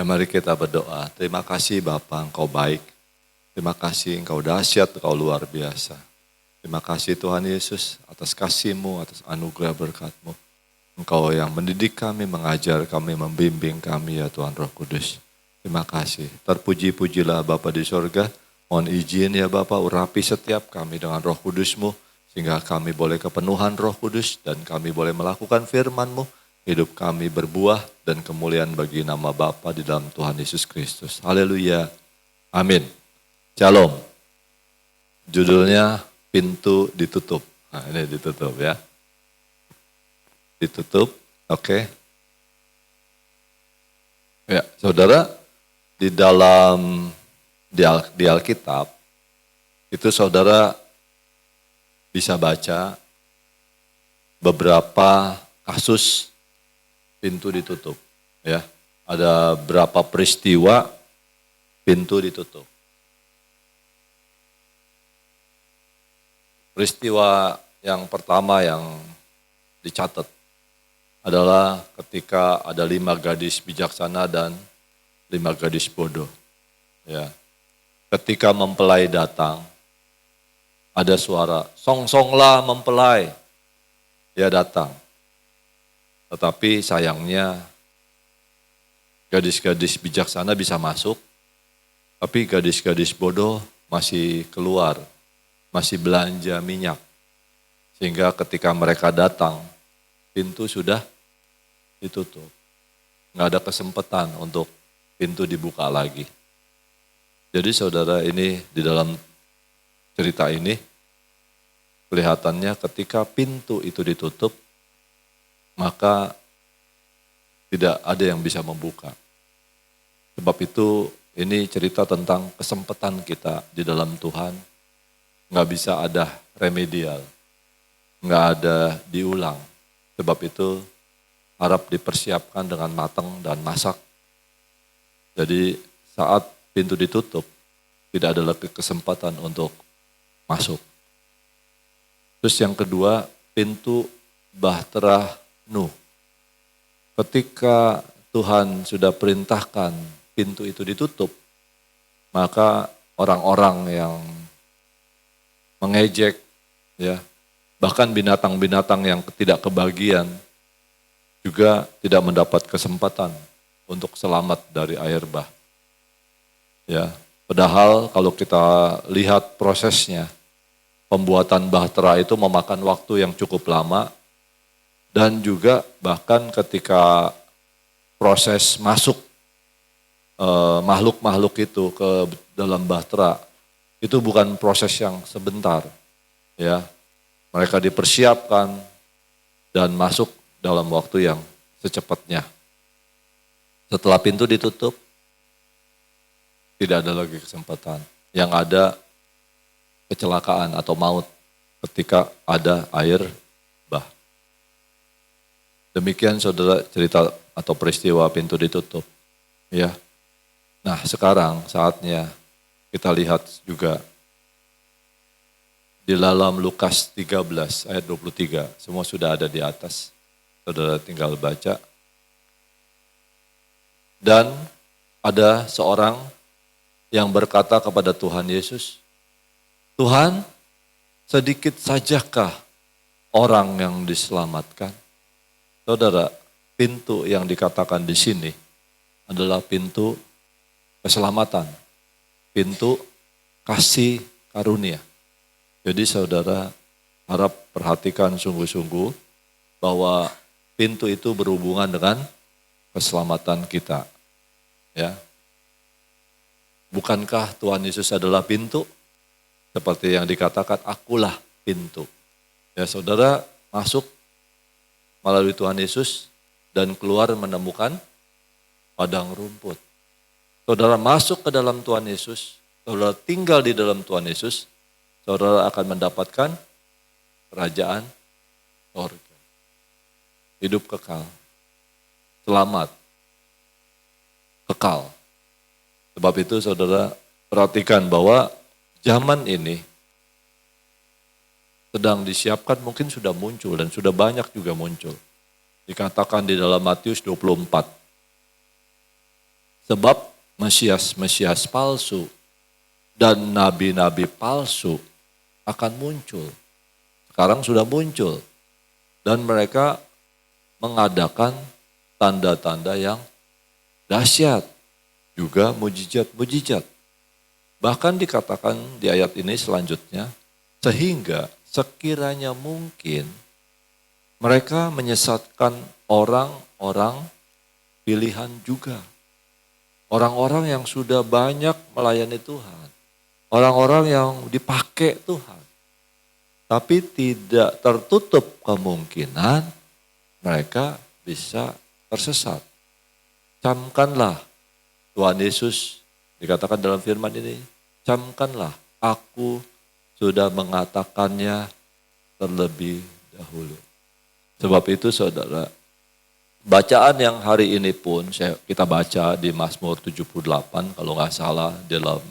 Mari kita berdoa. Terima kasih Bapa, Engkau baik. Terima kasih Engkau dahsyat, Engkau luar biasa. Terima kasih Tuhan Yesus atas kasih-Mu, atas anugerah berkat-Mu. Engkau yang mendidik kami, mengajar kami, membimbing kami ya Tuhan Roh Kudus. Terima kasih. Terpuji-pujilah Bapa di sorga. Mohon izin ya Bapa, urapi setiap kami dengan Roh Kudus-Mu. Sehingga kami boleh kepenuhan Roh Kudus dan kami boleh melakukan firman-Mu. Hidup kami berbuah dan kemuliaan bagi nama Bapa di dalam Tuhan Yesus Kristus. Haleluya. Amin. Shalom. Judulnya pintu ditutup. Nah, ini ditutup ya. Ditutup, oke. Ya, saudara, di dalam di Alkitab itu saudara bisa baca beberapa kasus pintu ditutup, ya. Ada berapa peristiwa pintu ditutup. Peristiwa yang pertama yang dicatat adalah ketika ada 5 gadis bijaksana dan 5 gadis bodoh. Ya. Ketika mempelai datang, ada suara, song-songlah mempelai. Dia datang. Tetapi sayangnya gadis-gadis bijaksana bisa masuk, tapi gadis-gadis bodoh masih keluar, masih belanja minyak. Sehingga ketika mereka datang, pintu sudah ditutup. Nggak ada kesempatan untuk pintu dibuka lagi. Jadi saudara, ini di dalam cerita ini, kelihatannya ketika pintu itu ditutup, maka tidak ada yang bisa membuka. Sebab itu ini cerita tentang kesempatan kita di dalam Tuhan. Nggak bisa ada remedial, nggak ada diulang. Sebab itu harap dipersiapkan dengan matang dan masak. Jadi saat pintu ditutup, tidak ada lagi kesempatan untuk masuk. Terus yang kedua, pintu bahtera Nuh. Ketika Tuhan sudah perintahkan pintu itu ditutup, maka orang-orang yang mengejek, ya, bahkan binatang-binatang yang tidak kebagian juga tidak mendapat kesempatan untuk selamat dari air bah. Ya, padahal kalau kita lihat prosesnya, pembuatan bahtera itu memakan waktu yang cukup lama. Dan juga bahkan ketika proses masuk makhluk-makhluk itu ke dalam bahtera, itu bukan proses yang sebentar. Ya, mereka dipersiapkan dan masuk dalam waktu yang secepatnya. Setelah pintu ditutup, tidak ada lagi kesempatan. Yang ada kecelakaan atau maut ketika ada air bah. Demikian saudara cerita atau peristiwa pintu ditutup. Ya. Nah sekarang saatnya kita lihat juga di dalam Lukas 13 ayat 23. Semua sudah ada di atas. Saudara tinggal baca. Dan ada seorang yang berkata kepada Tuhan Yesus, Tuhan, sedikit sajakah orang yang diselamatkan? Saudara, pintu yang dikatakan di sini adalah pintu keselamatan, pintu kasih karunia. Jadi saudara harap perhatikan sungguh-sungguh bahwa pintu itu berhubungan dengan keselamatan kita. Ya. Bukankah Tuhan Yesus adalah pintu? Seperti yang dikatakan, akulah pintu. Ya saudara masuk melalui Tuhan Yesus dan keluar menemukan padang rumput. Saudara masuk ke dalam Tuhan Yesus, saudara tinggal di dalam Tuhan Yesus, saudara akan mendapatkan kerajaan surga. Hidup kekal, selamat, kekal. Sebab itu saudara perhatikan bahwa zaman ini sedang disiapkan, mungkin sudah muncul dan sudah banyak juga muncul. Dikatakan di dalam Matius 24. Sebab Mesias palsu dan nabi-nabi palsu akan muncul. Sekarang sudah muncul. Dan mereka mengadakan tanda-tanda yang dahsyat. Juga mujizat-mujizat. Bahkan dikatakan di ayat ini selanjutnya, sehingga sekiranya mungkin mereka menyesatkan orang-orang pilihan juga. Orang-orang yang sudah banyak melayani Tuhan. Orang-orang yang dipakai Tuhan. Tapi tidak tertutup kemungkinan mereka bisa tersesat. Camkanlah Tuhan Yesus dikatakan dalam firman ini, camkanlah aku sudah mengatakannya terlebih dahulu. Sebab itu saudara, bacaan yang hari ini pun kita baca di Mazmur 78 kalau nggak salah dalam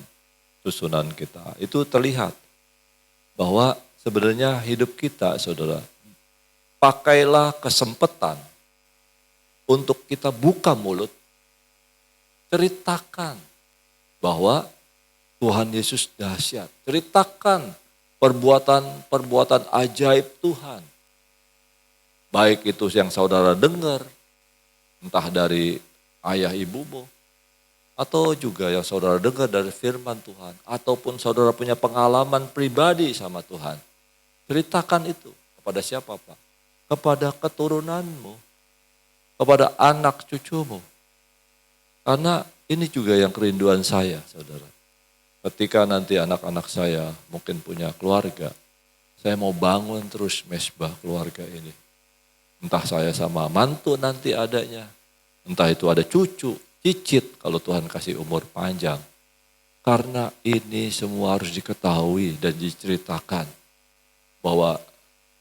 susunan kita. Itu terlihat bahwa sebenarnya hidup kita saudara, pakailah kesempatan untuk kita buka mulut, ceritakan bahwa Tuhan Yesus dahsyat. Ceritakan perbuatan-perbuatan ajaib Tuhan. Baik itu yang saudara dengar, entah dari ayah ibumu, atau juga yang saudara dengar dari firman Tuhan, ataupun saudara punya pengalaman pribadi sama Tuhan. Ceritakan itu kepada siapa Pak? Kepada keturunanmu, kepada anak cucumu. Karena ini juga yang kerinduan saya, saudara. Ketika nanti anak-anak saya mungkin punya keluarga, saya mau bangun terus mesbah keluarga ini. Entah saya sama mantu nanti adanya, entah itu ada cucu, cicit kalau Tuhan kasih umur panjang. Karena ini semua harus diketahui dan diceritakan bahwa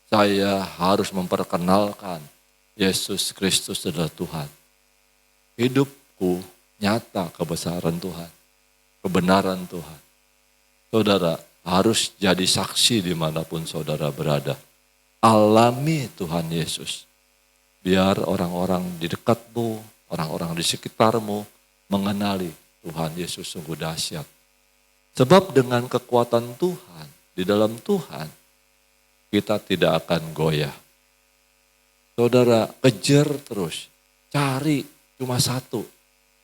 saya harus memperkenalkan Yesus Kristus adalah Tuhan. Hidupku nyata kebesaran Tuhan, kebenaran Tuhan. Saudara harus jadi saksi dimanapun saudara berada. Alami Tuhan Yesus. Biar orang-orang di dekatmu, orang-orang di sekitarmu mengenali Tuhan Yesus sungguh dahsyat. Sebab dengan kekuatan Tuhan, di dalam Tuhan, kita tidak akan goyah. Saudara kejar terus, cari cuma satu.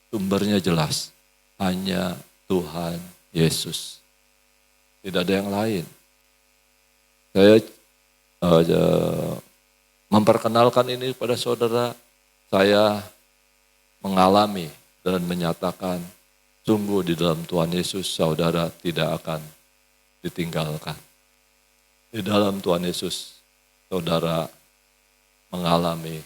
Sumbernya jelas, hanya Tuhan Yesus. Tidak ada yang lain. Saya memperkenalkan ini kepada saudara, saya mengalami dan menyatakan sungguh di dalam Tuhan Yesus saudara tidak akan ditinggalkan. Di dalam Tuhan Yesus saudara mengalami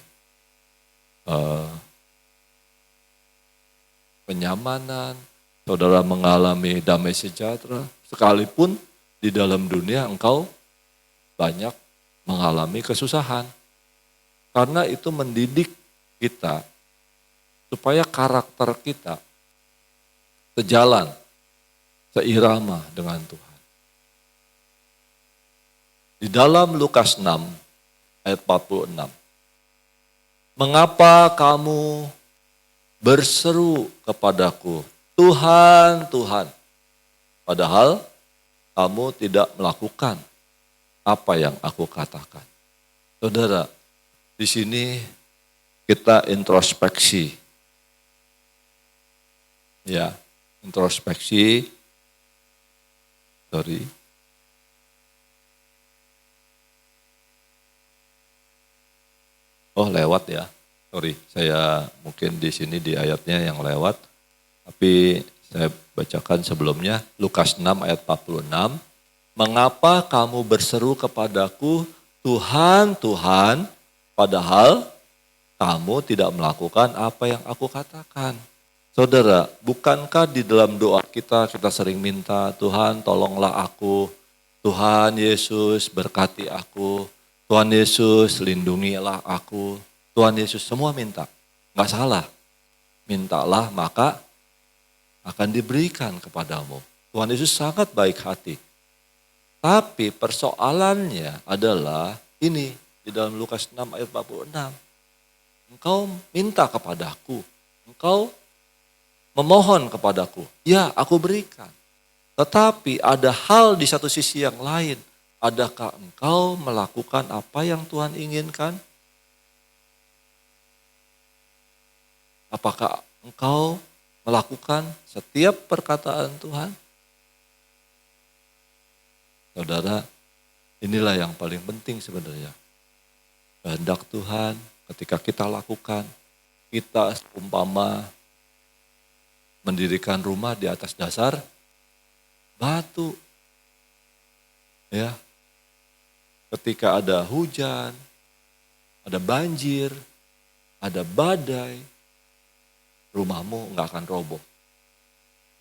kenyamanan, saudara mengalami damai sejahtera, sekalipun di dalam dunia engkau banyak mengalami kesusahan. Karena itu mendidik kita supaya karakter kita sejalan, seirama dengan Tuhan. Di dalam Lukas 6 ayat 46, mengapa kamu berseru kepadaku, Tuhan, Tuhan, padahal kamu tidak melakukan apa yang aku katakan. Saudara, di sini kita introspeksi. Ya, introspeksi. Sorry. Oh, lewat ya. Sorry, saya mungkin di sini di ayatnya yang lewat. Tapi saya bacakan sebelumnya, Lukas 6 ayat 46. Mengapa kamu berseru kepadaku, Tuhan, Tuhan, padahal kamu tidak melakukan apa yang aku katakan. Saudara, bukankah di dalam doa kita sering minta, Tuhan tolonglah aku, Tuhan Yesus berkati aku, Tuhan Yesus lindungilah aku, Tuhan Yesus semua minta, nggak salah. Mintalah maka akan diberikan kepadamu. Tuhan Yesus sangat baik hati. Tapi persoalannya adalah ini di dalam Lukas 6 ayat 46. Engkau minta kepadaku, engkau memohon kepadaku, ya aku berikan. Tetapi ada hal di satu sisi yang lain. Adakah engkau melakukan apa yang Tuhan inginkan? Apakah engkau melakukan setiap perkataan Tuhan? Saudara, inilah yang paling penting sebenarnya. Kehendak Tuhan ketika kita lakukan, kita umpama mendirikan rumah di atas dasar batu. Ya. Ketika ada hujan, ada banjir, ada badai, rumahmu enggak akan roboh.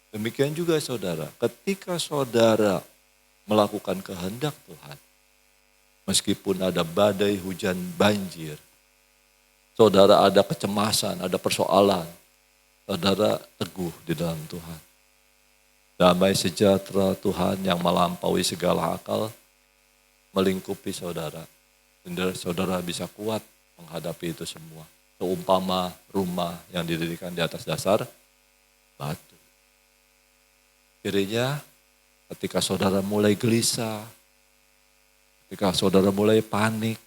Demikian juga saudara, ketika saudara melakukan kehendak Tuhan, meskipun ada badai, hujan, banjir, saudara ada kecemasan, ada persoalan, saudara teguh di dalam Tuhan. Damai sejahtera Tuhan yang melampaui segala akal melingkupi saudara. Saudara bisa kuat menghadapi itu semua. Seumpama rumah yang didirikan di atas dasar batu. Kirinya ketika saudara mulai gelisah, ketika saudara mulai panik,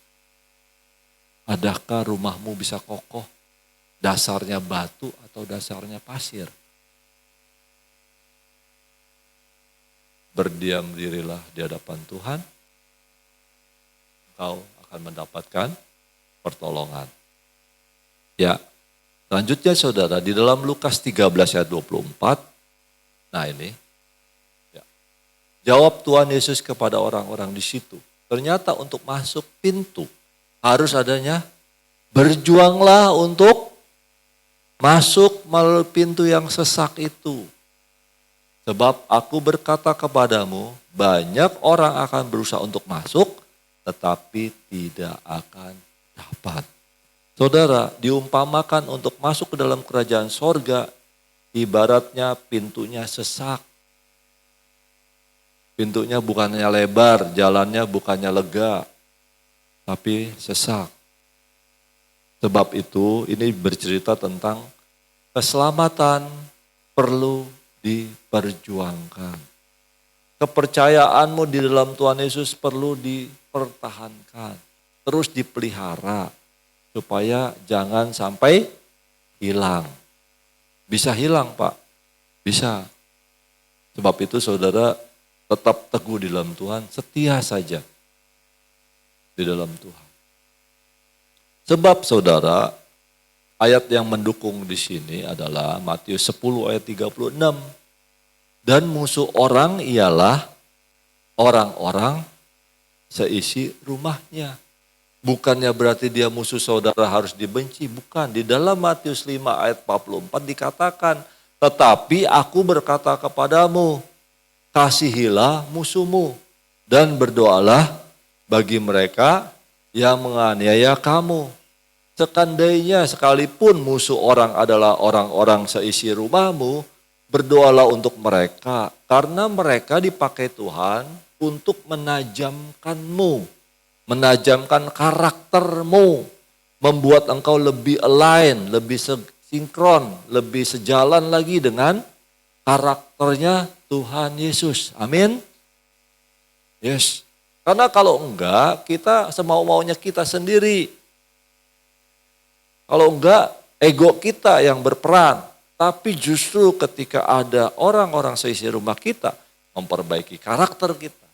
adakah rumahmu bisa kokoh? Dasarnya batu atau dasarnya pasir? Berdiam dirilah di hadapan Tuhan, engkau akan mendapatkan pertolongan. Ya, selanjutnya saudara, di dalam Lukas 13 ayat 24, nah ini, ya, jawab Tuhan Yesus kepada orang-orang di situ. Ternyata untuk masuk pintu harus adanya berjuanglah untuk masuk melalui pintu yang sesak itu. Sebab aku berkata kepadamu, banyak orang akan berusaha untuk masuk, tetapi tidak akan dapat. Saudara, diumpamakan untuk masuk ke dalam kerajaan sorga, ibaratnya pintunya sesak. Pintunya bukannya lebar, jalannya bukannya lega, tapi sesak. Sebab itu ini bercerita tentang keselamatan perlu diperjuangkan. Kepercayaanmu di dalam Tuhan Yesus perlu dipertahankan, terus dipelihara supaya jangan sampai hilang. Bisa hilang, Pak. Bisa. Sebab itu saudara tetap teguh di dalam Tuhan, setia saja di dalam Tuhan. Sebab saudara, ayat yang mendukung di sini adalah Matius 10 ayat 36. Dan musuh orang ialah orang-orang seisi rumahnya. Bukannya berarti dia musuh saudara harus dibenci, bukan. Di dalam Matius 5 ayat 44 dikatakan, tetapi aku berkata kepadamu, kasihilah musuhmu dan berdoalah bagi mereka yang menganiaya kamu. Sekandainya sekalipun musuh orang adalah orang-orang seisi rumahmu, berdoalah untuk mereka, karena mereka dipakai Tuhan untuk menajamkanmu, menajamkan karaktermu, membuat engkau lebih align, lebih sinkron, lebih sejalan lagi dengan karakternya Tuhan Yesus. Amin. Yes. Karena kalau enggak, kita semau-maunya kita sendiri. Kalau enggak, ego kita yang berperan. Tapi justru ketika ada orang-orang seisi rumah kita, memperbaiki karakter kita.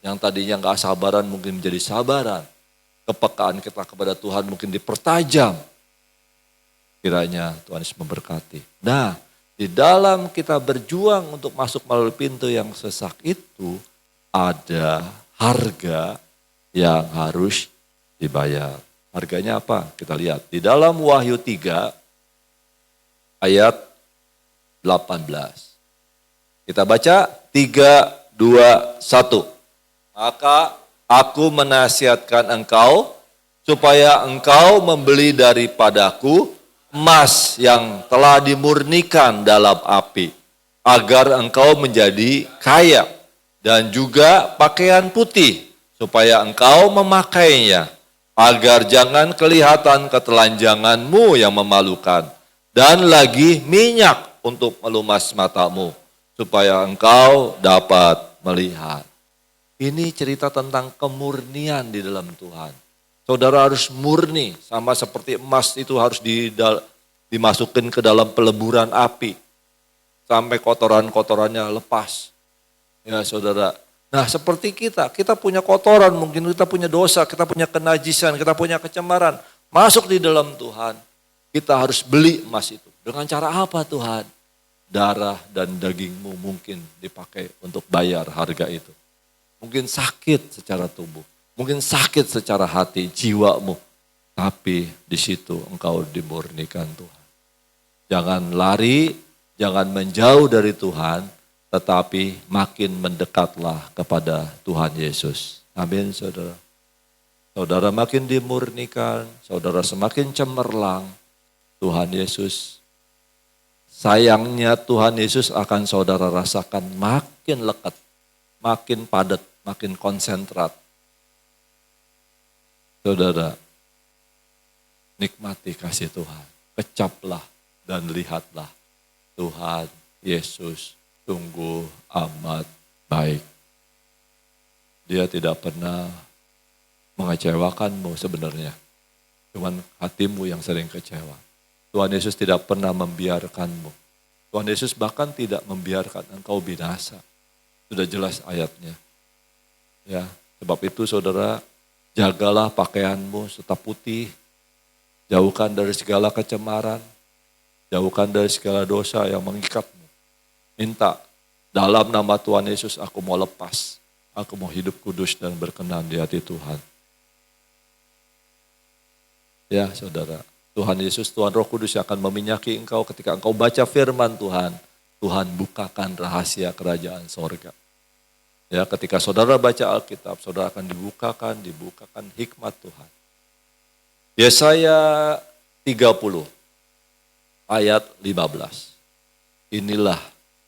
Yang tadinya enggak sabaran mungkin menjadi sabaran. Kepekaan kita kepada Tuhan mungkin dipertajam. Kiranya Tuhan Yesus memberkati. Nah, di dalam kita berjuang untuk masuk melalui pintu yang sesak itu, ada harga yang harus dibayar. Harganya apa? Kita lihat. Di dalam Wahyu 3 ayat 18. Kita baca 3, 2, 1. Maka aku menasihatkan engkau supaya engkau membeli daripadaku emas yang telah dimurnikan dalam api, agar engkau menjadi kaya, dan juga pakaian putih supaya engkau memakainya, agar jangan kelihatan ketelanjanganmu yang memalukan, dan lagi minyak untuk melumas matamu, supaya engkau dapat melihat. Ini cerita tentang kemurnian di dalam Tuhan. Saudara harus murni, sama seperti emas itu harus dimasukin ke dalam peleburan api, sampai kotoran-kotorannya lepas. Ya saudara, nah seperti kita punya kotoran, mungkin kita punya dosa, kita punya kenajisan, kita punya kecemaran. Masuk di dalam Tuhan, kita harus beli emas itu. Dengan cara apa Tuhan? Darah dan dagingmu mungkin dipakai untuk bayar harga itu. Mungkin sakit secara tubuh, mungkin sakit secara hati, jiwamu. Tapi di situ engkau dimurnikan Tuhan. Jangan lari, jangan menjauh dari Tuhan, tetapi makin mendekatlah kepada Tuhan Yesus. Amin saudara. Saudara makin dimurnikan, saudara semakin cemerlang, Tuhan Yesus. Sayangnya Tuhan Yesus akan saudara rasakan makin lekat, makin padat, makin konsentrat. Saudara, nikmati kasih Tuhan. Kecaplah dan lihatlah Tuhan Yesus sungguh amat baik. Dia tidak pernah mengecewakanmu sebenarnya. Cuman hatimu yang sering kecewa. Tuhan Yesus tidak pernah membiarkanmu. Tuhan Yesus bahkan tidak membiarkan engkau binasa. Sudah jelas ayatnya. Ya, sebab itu saudara, jagalah pakaianmu tetap putih. Jauhkan dari segala kecemaran. Jauhkan dari segala dosa yang mengikatmu. Minta, dalam nama Tuhan Yesus aku mau lepas. Aku mau hidup kudus dan berkenan di hati Tuhan. Ya saudara, Tuhan Yesus, Tuhan Roh Kudus yang akan meminyaki engkau ketika engkau baca firman Tuhan. Tuhan bukakan rahasia kerajaan sorga. Ya, ketika saudara baca Alkitab, saudara akan dibukakan hikmat Tuhan. Yesaya 30 ayat 15. Inilah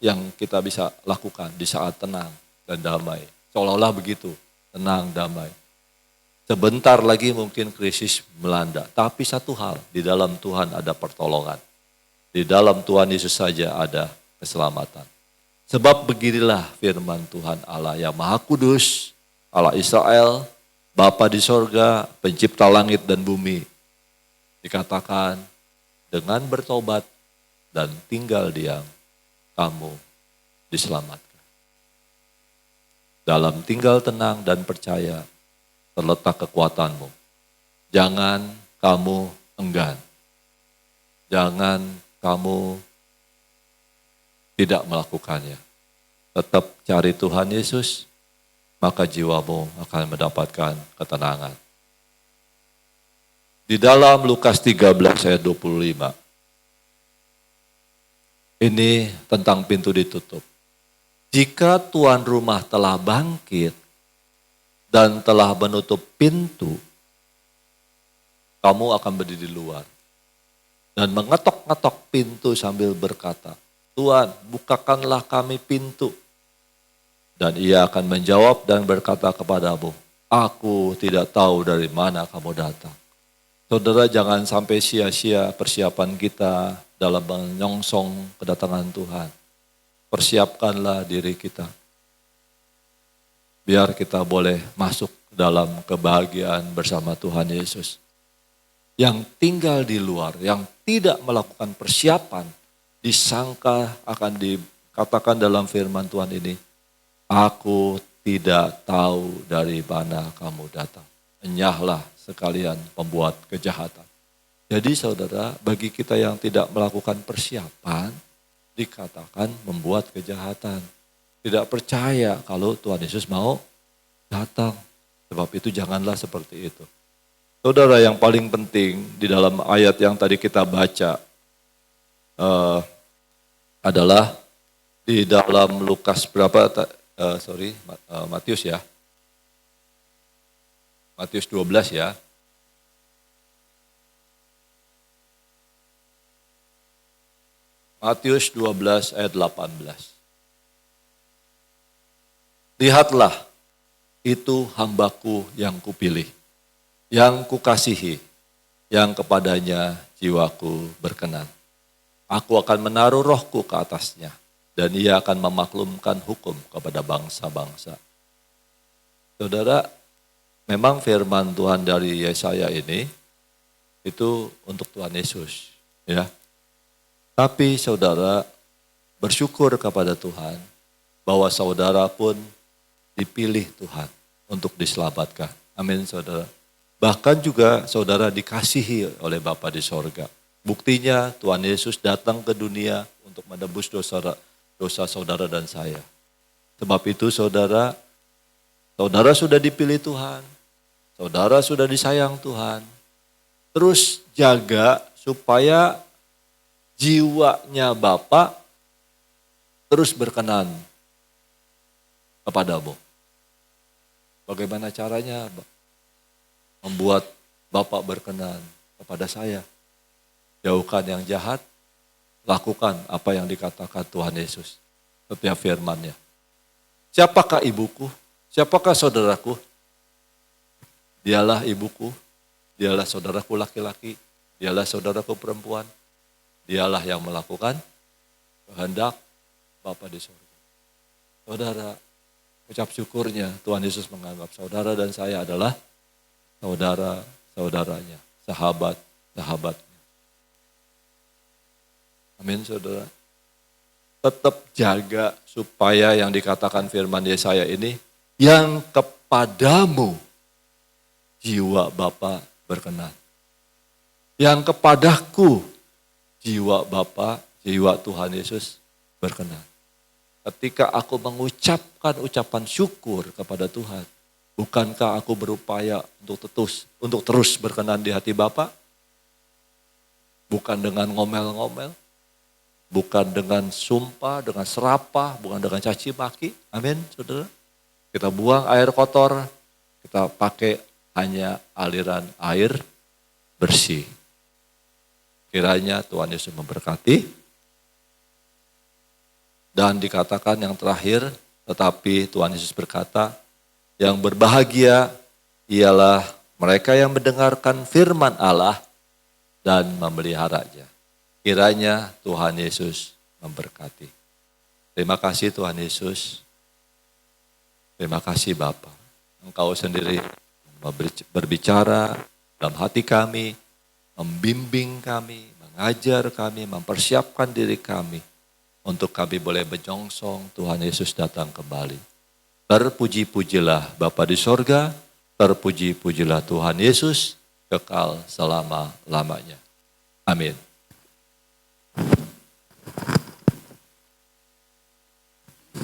yang kita bisa lakukan di saat tenang dan damai. Seolah-olah begitu, tenang, damai. Sebentar lagi mungkin krisis melanda, tapi satu hal, di dalam Tuhan ada pertolongan. Di dalam Tuhan Yesus saja ada keselamatan. Sebab beginilah firman Tuhan Allah yang Maha Kudus, Allah Israel, Bapa di sorga, pencipta langit dan bumi. Dikatakan, dengan bertobat dan tinggal diam, kamu diselamatkan. Dalam tinggal tenang dan percaya, terletak kekuatanmu. Jangan kamu enggan. Jangan kamu tidak melakukannya. Tetap cari Tuhan Yesus, maka jiwamu akan mendapatkan ketenangan. Di dalam Lukas 13 ayat 25. Ini tentang pintu ditutup. Jika tuan rumah telah bangkit, dan telah menutup pintu, kamu akan berdiri di luar. Dan mengetok-ngetok pintu sambil berkata, Tuhan, bukakanlah kami pintu. Dan ia akan menjawab dan berkata kepadamu, aku tidak tahu dari mana kamu datang. Saudara, jangan sampai sia-sia persiapan kita dalam menyongsong kedatangan Tuhan. Persiapkanlah diri kita. Biar kita boleh masuk dalam kebahagiaan bersama Tuhan Yesus. Yang tinggal di luar, yang tidak melakukan persiapan, disangka akan dikatakan dalam firman Tuhan ini, aku tidak tahu dari mana kamu datang. Enyahlah sekalian pembuat kejahatan. Jadi saudara, bagi kita yang tidak melakukan persiapan, dikatakan membuat kejahatan. Tidak percaya kalau Tuhan Yesus mau datang. Sebab itu janganlah seperti itu. Saudara, yang paling penting di dalam ayat yang tadi kita baca adalah di dalam Lukas Matius ya. Matius 12 ya. Matius 12 ayat 18. Lihatlah, itu hambaku yang kupilih, yang kukasihi, yang kepadanya jiwaku berkenan. Aku akan menaruh rohku ke atasnya. Dan ia akan memaklumkan hukum kepada bangsa-bangsa. Saudara, memang firman Tuhan dari Yesaya ini itu untuk Tuhan Yesus. Ya. Tapi saudara bersyukur kepada Tuhan bahwa saudara pun dipilih Tuhan untuk diselamatkan. Amin saudara. Bahkan juga saudara dikasihi oleh Bapa di sorga. Buktinya Tuhan Yesus datang ke dunia untuk menebus dosa saudara dan saya. Sebab itu saudara sudah dipilih Tuhan. Saudara sudah disayang Tuhan. Terus jaga supaya jiwanya Bapa terus berkenan kepadamu. Bagaimana caranya membuat Bapa berkenan kepada saya? Jauhkan yang jahat, lakukan apa yang dikatakan Tuhan Yesus setiap firman-Nya. Siapakah ibuku? Siapakah saudaraku? Dialah ibuku, dialah saudaraku laki-laki, dialah saudaraku perempuan. Dialah yang melakukan kehendak Bapa di surga. Saudara, ucap syukurnya Tuhan Yesus menganggap saudara dan saya adalah saudara-saudaranya, sahabat-sahabatnya. Amin saudara. Tetap jaga supaya yang dikatakan firman Yesaya ini, yang kepadamu jiwa Bapa berkenan. Yang kepadaku jiwa Bapa, jiwa Tuhan Yesus berkenan. Ketika aku mengucapkan ucapan syukur kepada Tuhan, bukankah aku berupaya untuk terus berkenan di hati Bapa? Bukan dengan ngomel-ngomel, bukan dengan sumpah, dengan serapah, bukan dengan caci maki. Amin, saudara. Kita buang air kotor, kita pakai hanya aliran air bersih. Kiranya Tuhan Yesus memberkati. Dan dikatakan yang terakhir, tetapi Tuhan Yesus berkata, yang berbahagia ialah mereka yang mendengarkan firman Allah dan memeliharanya. Kiranya Tuhan Yesus memberkati. Terima kasih Tuhan Yesus. Terima kasih Bapa. Engkau sendiri berbicara dalam hati kami, membimbing kami, mengajar kami, mempersiapkan diri kami untuk kami boleh menyongsong Tuhan Yesus datang kembali. Terpuji-pujilah Bapa di sorga, terpuji-pujilah Tuhan Yesus kekal selama-lamanya. Amin.